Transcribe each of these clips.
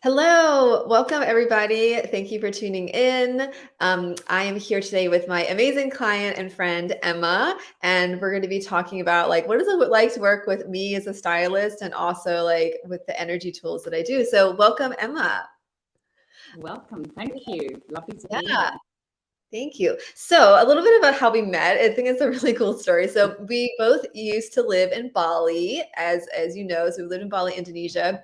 Hello, welcome everybody. Thank you for tuning in. I am here today with my amazing client and friend Emma, and we're going to be talking about what does it like to work with me as a stylist, and also with the energy tools that I do. So, welcome, Emma. Welcome. Thank you. Lovely to be Yeah. here. Thank you. So, a little bit about how we met. I think it's a really cool story. So, we both used to live in Bali, as you know. So, we lived in Bali, Indonesia.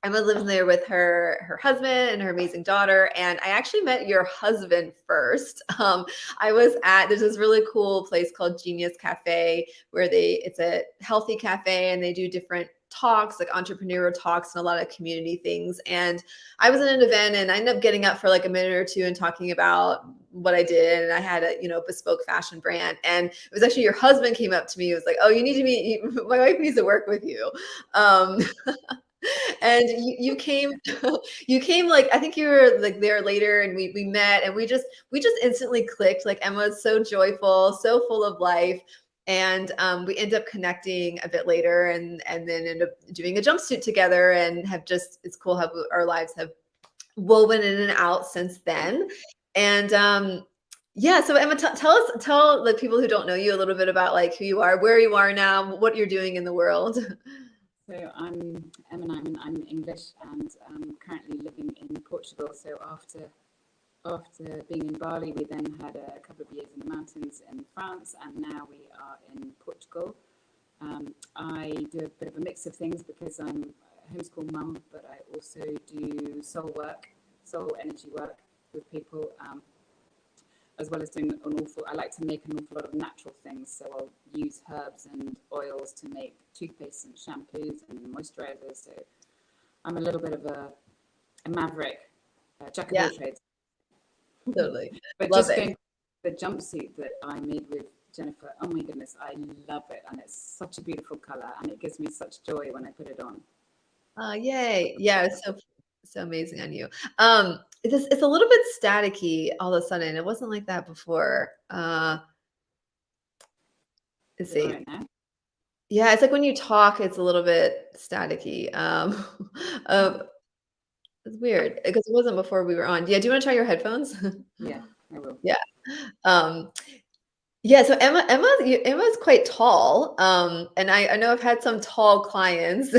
Emma lives there with her husband and her amazing daughter. And I actually met your husband first. I was at there's this really cool place called Genius Cafe where it's a healthy cafe and they do different talks, like entrepreneur talks and a lot of community things. And I was in an event and I ended up getting up for like a minute or two and talking about what I did. And I had a, bespoke fashion brand. And it was actually your husband came up to me. It was like, oh, you need to meet, my wife needs to work with you. Um, and you came, you came like, I think you were like there later and we met and we just instantly clicked. Like Emma's so joyful, so full of life. And we end up connecting a bit later and then end up doing a jumpsuit together and it's cool how our lives have woven in and out since then. And yeah, so Emma, tell the people who don't know you a little bit about like who you are, where you are now, what you're doing in the world. So I'm Emma Nyman. I'm English and currently living in Portugal. So after being in Bali, we then had a couple of years in the mountains in France, and now we are in Portugal. I do a bit of a mix of things because I'm a homeschool mum, but I also do soul work, soul energy work with people. As well as doing I like to make an awful lot of natural things. So I'll use herbs and oils to make toothpaste and shampoos and moisturizers. So I'm a little bit of a maverick, jack of all trades. Totally. But Love just it. going the jumpsuit that I made with Jennifer, oh my goodness, I love it. And it's such a beautiful color and it gives me such joy when I put it on. Yay. Yeah, it's so amazing on you. It's a little bit staticky all of a sudden. It wasn't like that before. Let's see. Right now. Yeah, it's like when you talk, it's a little bit staticky. It's weird because it wasn't before we were on. Yeah, do you want to try your headphones? Yeah, I will. Yeah. Um, yeah, so Emma's quite tall. And I know I've had some tall clients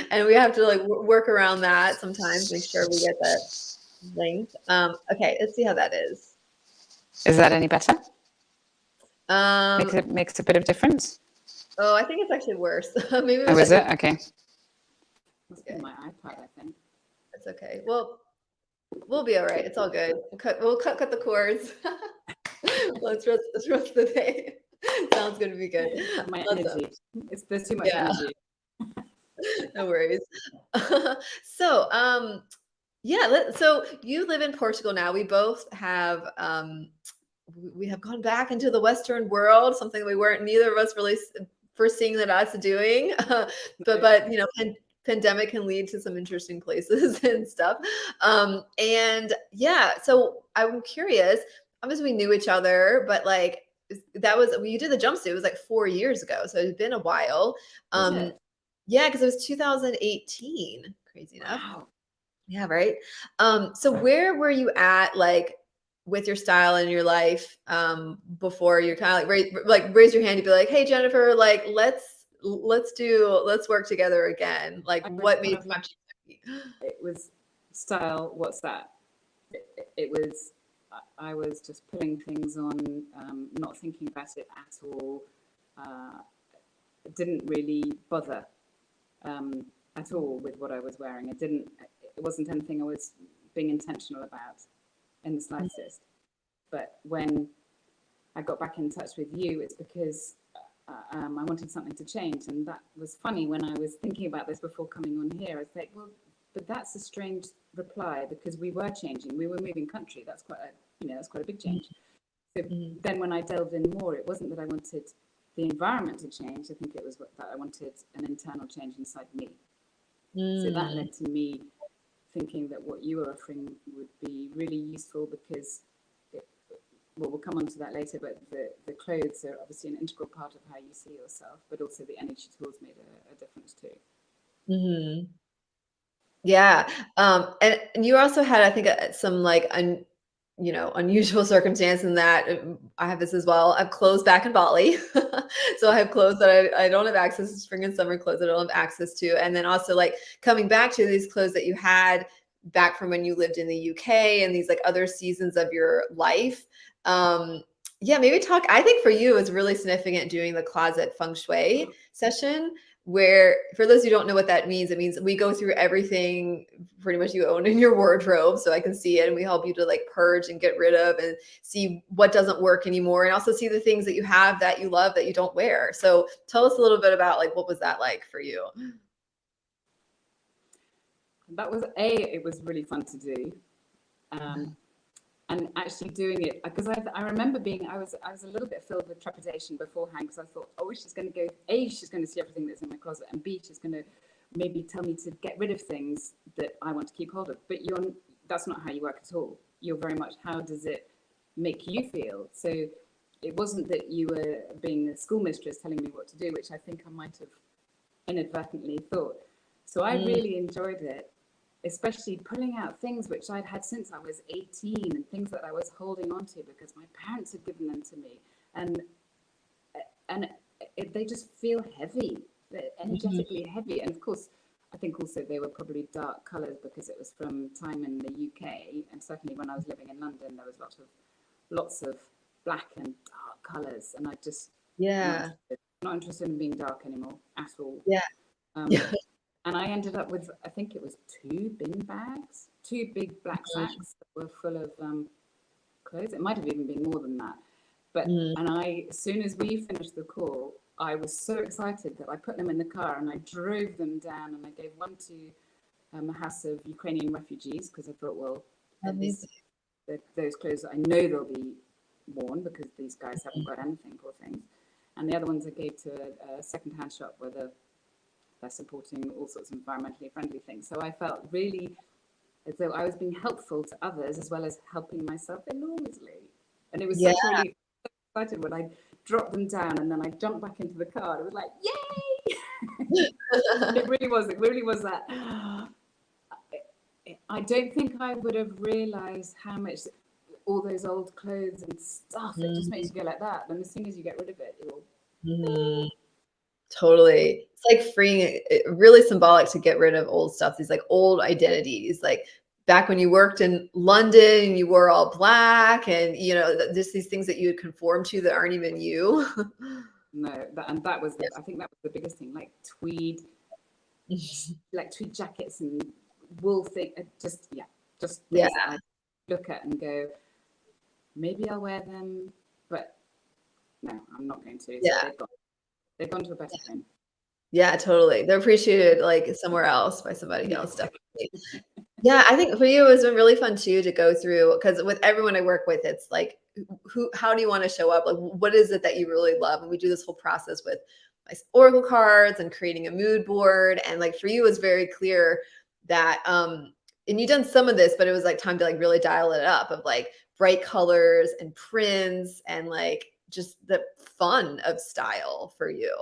and we have to like work around that sometimes, make sure we get that length. Okay, let's see how that is. Is that any better? Um, Makes a bit of difference. oh, I think it's actually worse. Maybe Oh, is it? Okay. Must be Okay. my iPad, I think. That's okay. Well, we'll be all right. It's all good. We'll cut the cords. Let's rest the day. Sounds going to be good. My Awesome. energy. There's too much energy. No worries. So, yeah, so you live in Portugal now. We both have we have gone back into the Western world, something we weren't neither of us really foreseeing that us doing. But pandemic can lead to some interesting places and stuff. And yeah, so I'm curious. Obviously, we knew each other, but like that was when you did the jumpsuit. It was like 4 years ago, so it's been a while. Yeah, because it was 2018. Crazy enough. Wow. Yeah, right. So where were you at, like, with your style in your life, before you're kind of raise your hand to be like, hey, Jennifer, like, let's work together again. Like, what made it was style. What's that? It was. I was just putting things on, not thinking about it at all. Didn't really bother at all with what I was wearing. It wasn't anything I was being intentional about in the slightest. But when I got back in touch with you, it's because I wanted something to change. And that was funny when I was thinking about this before coming on here. I was like, well, but that's a strange reply because we were changing. We were moving country. That's quite a big change. So then when I delved in more, it wasn't that I wanted the environment to change. I think it was that I wanted an internal change inside me. So that led to me thinking that what you were offering would be really useful because, we'll come on to that later, but the clothes are obviously an integral part of how you see yourself, but also the energy tools made a difference too. Yeah, and you also had, I think, some, like, unusual circumstance in that, I have this as well. I have clothes back in Bali. So I have clothes that I don't have access to, spring and summer clothes that I don't have access to, and then also, like, coming back to these clothes that you had back from when you lived in the UK and these, like, other seasons of your life. Yeah, maybe talk, I think for you, it's really significant doing the closet feng shui session, where for those who don't know what that means, it means we go through everything pretty much you own in your wardrobe so I can see it, and we help you to like purge and get rid of and see what doesn't work anymore, and also see the things that you have that you love that you don't wear. So tell us a little bit about like what was that like for you? That was it was really fun to do. Um, and actually doing it because I remember being I was a little bit filled with trepidation beforehand because I thought, oh, she's going to go, A, she's going to see everything that's in my closet, and B, she's going to maybe tell me to get rid of things that I want to keep hold of. But that's not how you work at all. You're very much, how does it make you feel? So it wasn't that you were being a schoolmistress telling me what to do, which I think I might have inadvertently thought. So I Mm, really enjoyed it, especially pulling out things which I'd had since I was 18 and things that I was holding on to because my parents had given them to me. And they just feel heavy, they're mhm. energetically heavy. And of course, I think also they were probably dark colours because it was from time in the UK. And certainly when I was living in London, there was lots of black and dark colours. And I just Yeah. not interested in being dark anymore at all. Yeah. Um, and I ended up with, I think it was two bin bags, two big black sacks that were full of clothes. It might have even been more than that. But, Mhm. and as soon as we finished the call, I was so excited that I put them in the car and I drove them down, and I gave one to a house of Ukrainian refugees because I thought, well, at least Amazing. those clothes, I know they'll be worn because these guys haven't got anything, poor things. And the other ones I gave to a second-hand shop where they're supporting all sorts of environmentally friendly things. So I felt really as though I was being helpful to others as well as helping myself enormously. And it was Yeah. such a relief. Excited when I dropped them down and then I jumped back into the car. It was like, yay! It really was. It really was that. I don't think I would have realised how much all those old clothes and stuff, it just makes you go like that. And as soon as you get rid of it, you'll. Mhm. Totally. It's like freeing really symbolic to get rid of old stuff, these like old identities, like back when you worked in London, you wore all black and, just these things that you would conform to that aren't even you. No, and that was Yes. I think that was the biggest thing, like tweed jackets and wool thing, just Yeah, things that I look at and go, maybe I'll wear them, but no, I'm not going to. So yeah, they've gone to a better home. yeah, totally. They're appreciated, like, somewhere else by somebody Yeah, else, definitely. Yeah, I think for you, it was been really fun too to go through because with everyone I work with, it's like, how do you want to show up? Like, what is it that you really love? And we do this whole process with my oracle cards and creating a mood board. And like for you, it's very clear that, and you've done some of this, but it was like time to like really dial it up of like bright colors and prints and like just the fun of style for you.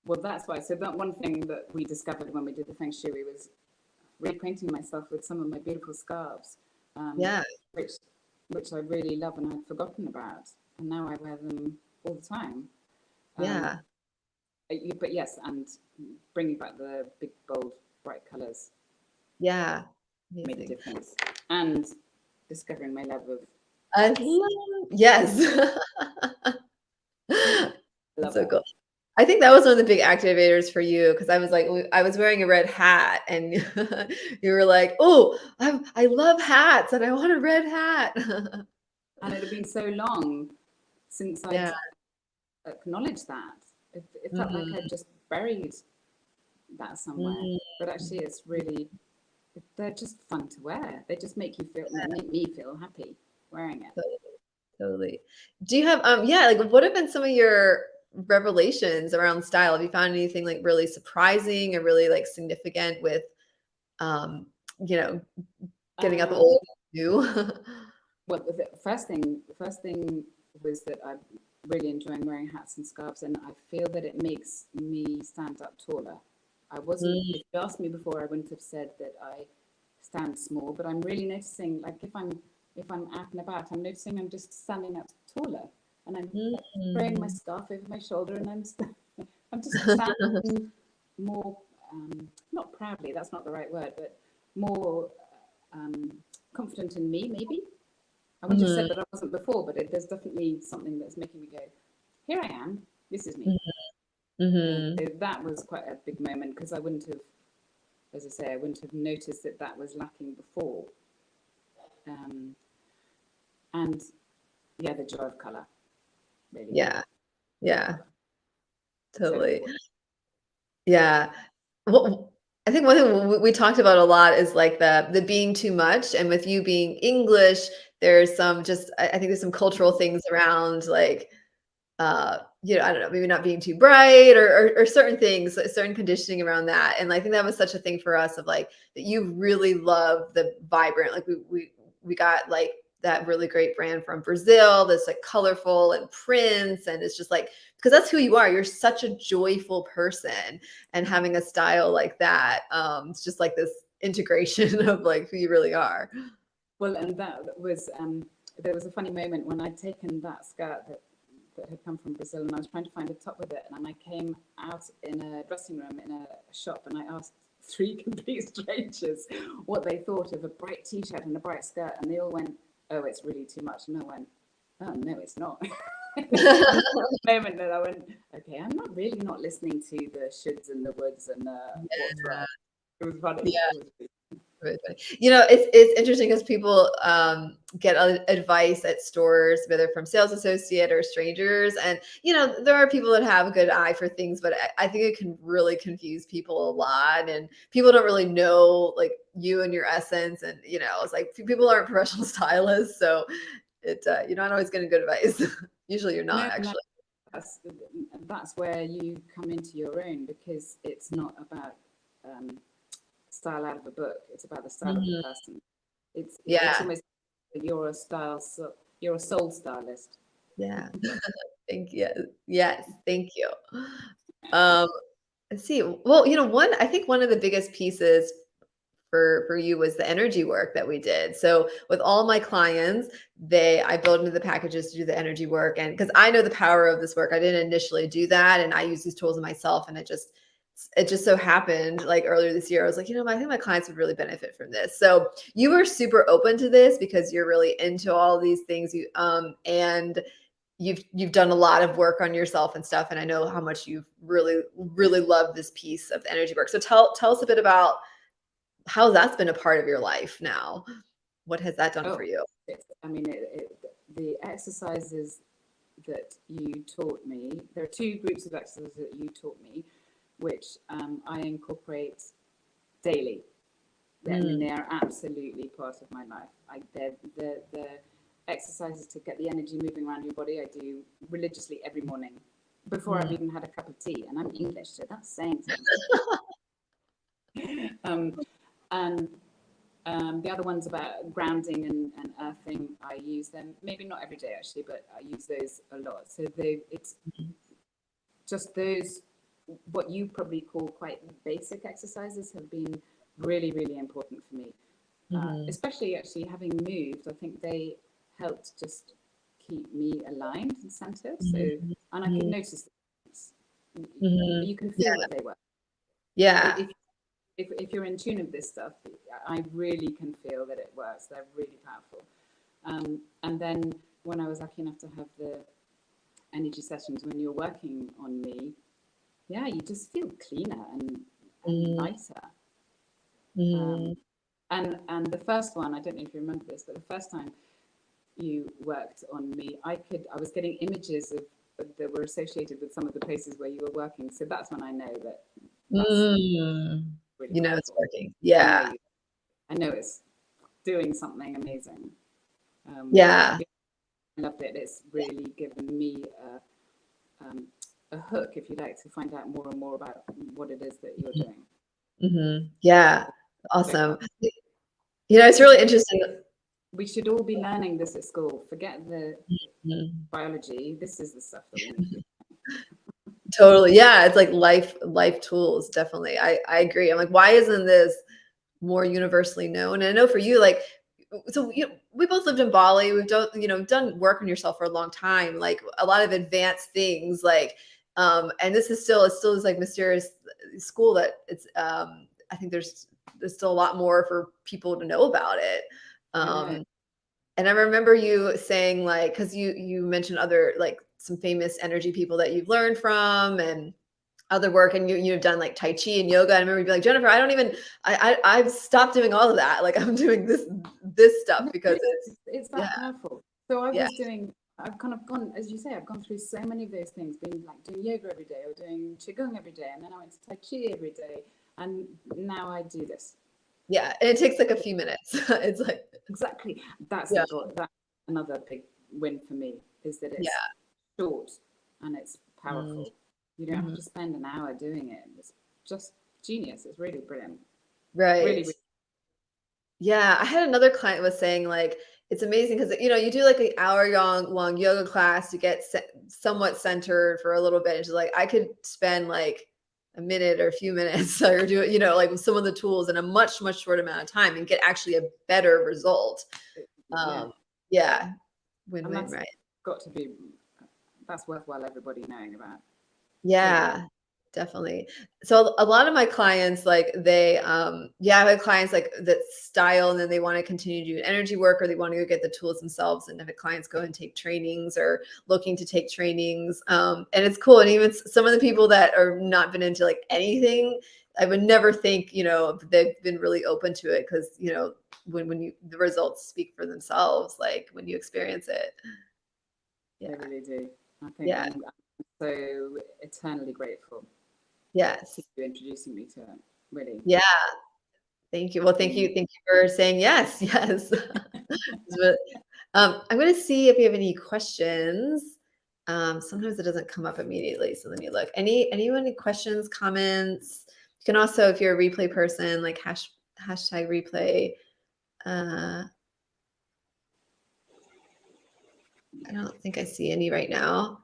well, that's why. So that one thing that we discovered when we did the Feng Shui was reacquainting myself with some of my beautiful scarves, um, Yeah, which which I really love and I'd forgotten about, and now I wear them all the time. Um, yeah, but yes, and bringing back the big, bold, bright colours yeah. made a Amazing. difference, and discovering my love of I hats. love yes. I That's love so that. cool. I think that was one of the big activators for you because I was like, I was wearing a red hat, and you were like, "Oh, I love hats, and I want a red hat." And it had been so long since I'd Yeah. acknowledged that. It felt like Mhm. I'd just buried that somewhere. Mm. But actually, it's really, they're just fun to wear. They just make you feel, make me feel happy wearing it. Totally, totally. Do you have, yeah, like, what have been some of your revelations around style? Have you found anything, like, really surprising or really, like, significant with, um, you know, getting out the Um, old and new? well, the first thing was that I'm really enjoying wearing hats and scarves, and I feel that it makes me stand up taller. I wasn't, Mm, if you asked me before, I wouldn't have said that I stand small, but I'm really noticing, like if I'm out and about, I'm noticing I'm just standing up taller, and I'm like throwing my mm. scarf over my shoulder, and I'm just standing more, not proudly, that's not the right word, but more um, confident in me, maybe. I wouldn't have said Mhm, that I wasn't before, but there's definitely something that's making me go, here I am, this is me. mhm. So that was quite a big moment because I wouldn't have, as I say, I wouldn't have noticed that that was lacking before. Um, and yeah, the joy of colour, really, Yeah, joy of yeah, colour, so totally. important. Yeah. Well, I think one thing we talked about a lot is like the being too much, and with you being English, there's some just I think there's some cultural things around like I don't know, maybe not being too bright or certain things, certain conditioning around that. And I think that was such a thing for us of like that you really love the vibrant, like we got like that really great brand from Brazil that's like colorful and prints. And it's just like, because that's who you are. You're such a joyful person and having a style like that. It's just like this integration of like who you really are. Well, and that was, there was a funny moment when I'd taken that skirt that had come from Brazil and I was trying to find a top with it. And I came out in a dressing room in a shop and I asked three complete strangers what they thought of a bright t shirt and a bright skirt. And they all went, oh, it's really too much. And I went, oh, no, it's not. And the moment that I went, okay, I'm not really not listening to the shoulds and the woulds and what's right. It was funny. Yeah. It was really Really funny. It's interesting because people get advice at stores, whether from sales associate or strangers, and there are people that have a good eye for things, but I think it can really confuse people a lot, and people don't really know like you and your essence, and it's like people aren't professional stylists, so you're not always getting good advice. Usually, you're no, not no, actually. that's that's where you come into your own because it's not about um, style out of a book. It's about the style of the Mhm. person. It's Yeah, almost you're a style, so you're a soul stylist. yeah. Thank you. Yes, thank you. Um, Let's see. Well, I think one of the biggest pieces for you was the energy work that we did. So with all my clients, I build into the packages to do the energy work, and because I know the power of this work, I didn't initially do that, and I use these tools myself, and it just so happened like earlier this year, I was like, I think my clients would really benefit from this. So you were super open to this because you're really into all these things. And you've done a lot of work on yourself and stuff, and I know how much you've really really loved this piece of the energy work. So tell us a bit about how that's been a part of your life now. What has that done for Oh, you? I mean, the exercises that you taught me. There are two groups of exercises that you taught me, which I incorporate daily. I mean, Mm, they are absolutely part of my life. The exercises to get the energy moving around your body, I do religiously every morning before I've mm, even had a cup of tea. And I'm English, so that's saying something. And the other one's about grounding and earthing. I use them, maybe not every day actually, but I use those a lot. So it's just those, what you probably call quite basic exercises, have been really, really important for me. mhm, Especially actually having moved, I think they helped just keep me aligned and centered. So, mhm, and I could mhm, notice mhm. you can feel Yeah, that they were. yeah. If you're in tune with this stuff, I really can feel that it works. They're really powerful. And then when I was lucky enough to have the energy sessions when you're working on me, yeah, you just feel cleaner and Mm, lighter. mm, Um, and the first one, I don't know if you remember this, but the first time you worked on me, I was getting images that were associated with some of the places where you were working. So that's when I know that that's mm. really You know it's powerful. working. I know Yeah, you. I know it's doing something amazing. yeah. Yeah, I loved it. It's really given me a hook, if you like, to find out more and more about what it is that you're doing. Mhm. Yeah, So awesome. powerful. It's This really is interesting. we should all be learning this at school. Forget the Mhm. biology. This is the stuff that we need to be. Totally. Yeah, it's like life tools, definitely. I agree. I'm like, why isn't this more universally known? And I know for you, like, so we both lived in Bali. We've done, done work on yourself for a long time, like a lot of advanced things, like, and this is still, it still is like mysterious school that it's, I think there's still a lot more for people to know about it. I know. Um, and I remember you saying, like, because you mentioned other, like, some famous energy people that you've learned from and other work, and you've done like Tai Chi and yoga. I remember you'd be like, Jennifer, I don't even, I've stopped doing all of that. Like, I'm doing this stuff No, because it's, it's yeah, that powerful. So I yeah, was doing, I've kind of gone, as you say, I've gone through so many of those things, being like doing yoga every day or doing qigong every day, and then I went to Tai Chi every day, and now I do this. yeah. And it takes like a few minutes. It's like, Exactly. That's the yeah, goal. That's another big win for me is that yeah. it's short and it's Mm-hmm. powerful. You don't have to spend an hour doing it. It's just genius. It's really brilliant. Really, Right. really. Yeah, I had another client was saying, like, it's amazing because, you do like an hour long yoga class to get somewhat centered for a little bit. And she's like, I could spend like a minute or a few minutes or do it, like with some of the tools in a much short amount of time and get actually a better result. Yeah. Yeah, And win-win, that's right? got to be, that's worthwhile everybody knowing about. Really. Yeah, definitely. So a lot of my clients, like, they, yeah, I have clients like that style and then they want to continue to do energy work or they want to go get the tools themselves. And if clients go and take trainings or looking to take trainings, and it's cool. And even some of the people that are not been into like anything, I would never think, they've been really open to it because, when the results speak for themselves, like when you experience it. They Yeah. really do. I think Yeah. I'm so eternally grateful to Yes. you introducing me to it. Really. Yeah. Thank you. Well, thank you. Thank you for saying yes. Yes. But, I'm going to see if you have any questions. Sometimes it doesn't come up immediately. So let me look. Anyone, any questions, comments? You can also, if you're a replay person, like hashtag replay. Uh, I don't think I see any right now.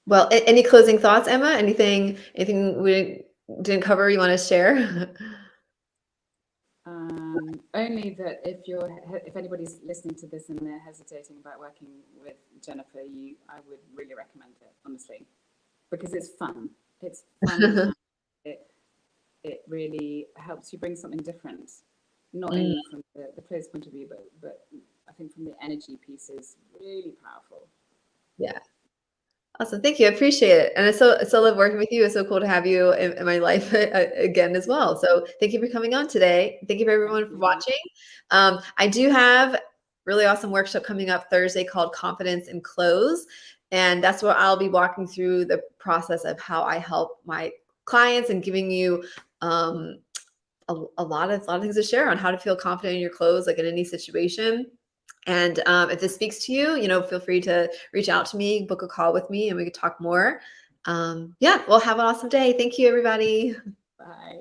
Well, any closing thoughts, Emma? Anything we didn't cover you want to share? Only that if anybody's listening to this and they're hesitating about working with Jennifer, I would really recommend it, honestly, because it's fun. It's fun and it really helps you bring something different, not Mm, only from the clothes point of view, but I think from the energy piece is really powerful. yeah. Awesome. Thank you. I appreciate it. And I love working with you. It's so cool to have you in my life again as well. So thank you for coming on today. Thank you for Thank everyone for you. watching. I do have really awesome workshop coming up Thursday called Confidence in Clothes. And that's where I'll be walking through the process of how I help my clients and giving you a lot of things to share on how to feel confident in your clothes, like in any situation. And if this speaks to you, feel free to reach out to me, book a call with me, and we could talk more. Yeah, well, have an awesome day. Thank you, everybody. Bye.